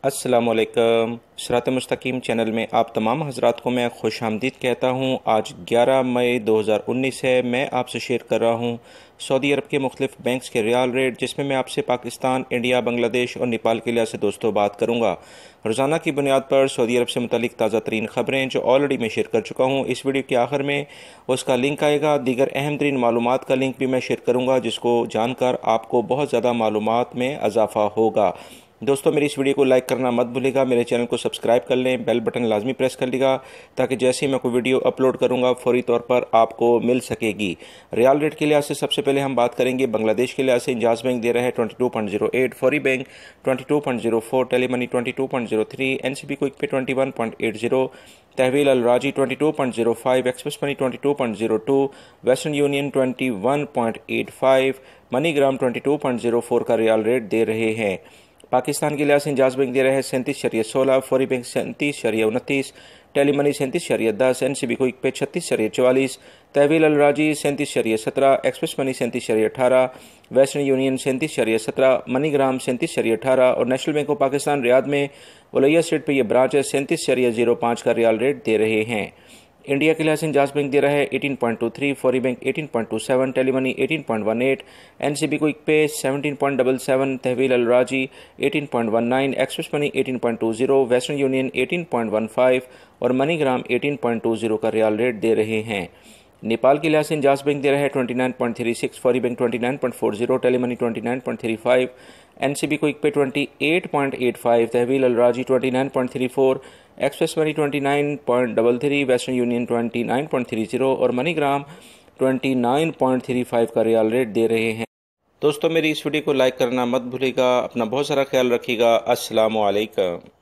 अस्सलामुअलैकुम। सिरात मुस्तकीम चैनल में आप तमाम हजरात को मैं खुश आमदीद कहता हूँ। आज 11 मई 2019 है। मैं आपसे शेयर कर रहा हूँ सऊदी अरब के मुख्तलिफ बैंक्स के रियाल रेट, जिसमें मैं आपसे पाकिस्तान, इंडिया, बांग्लादेश और नेपाल के लिहाज से दोस्तों बात करूँगा। रोज़ाना की बुनियाद पर सऊदी अरब से मुतालिक ताज़ा तरीन ख़बरें जो ऑलरेडी मैं शेयर कर चुका हूँ, इस वीडियो के आखिर में उसका लिंक आएगा। दीगर अहम तरीन मालूमात का लिंक भी मैं शेयर करूँगा, जिसको जानकर आपको बहुत ज़्यादा मालूमात में इजाफ़ा होगा। दोस्तों, मेरी इस वीडियो को लाइक करना मत भूलिएगा, मेरे चैनल को सब्सक्राइब कर लें, बेल बटन लाजमी प्रेस कर लीजिएगा ताकि जैसे ही मैं कोई वीडियो अपलोड करूंगा फौरी तौर पर आपको मिल सकेगी। रियाल रेट के लिहाज से सबसे पहले हम बात करेंगे बांग्लादेश के लिहाज से। इंजाज बैंक दे रहा है 22.08, फौरी बैंक 22.04, टेलीमनी 22.03, एनसीबी क्विक पे 21.80, तहवील अल राजी 22.05, express money 22.02, western union 21.85, MoneyGram 22.04 का रियाल रेट दे रहे हैं। पाकिस्तान के लिहाज से इंजाज बैंक दे रहे हैं 37.16, फौरी बैंक 37.29, टेलीमनी 37.10, एनसीबी क्विक पे 36.44, तहवील अल राजी 37.17, express money 37.18, western union 37.17, MoneyGram 37.18 और national bank of Pakistan Riyadh में वलैया स्ट्रीट पे ये ब्रांच है 37.05 का रियाल रेट दे रहे हैं। इंडिया के लिहाज से इंजाज बैंक दे रहा है 18.23, फौरी बैंक 18.27, टेलीमनी 18.18, एनसीबी क्विक पे 17.77, तहवील अल राजी 18.19, एक्सप्रेस मनी 18.20, वेस्टर्न यूनियन 18.15 और मनीग्राम 18.20 का रियाल रेट दे रहे हैं। नेपाल के लिहाज से इंजाज बैंक दे रहा है 29.36, फौरी बैंक 29.40, टेलीमनी 29.35, एनसीबी क्विक पे 28.85, तहवील अल राजी 29.34, एक्सप्रेस मनी 29.33, वेस्टर्न यूनियन 29.30 और मनीग्राम 29.35 का रियाल रेट दे रहे हैं। दोस्तों, मेरी इस वीडियो को लाइक करना मत भूलिएगा। अपना बहुत सारा ख्याल रखिएगा। अस्सलामु अलैकुम।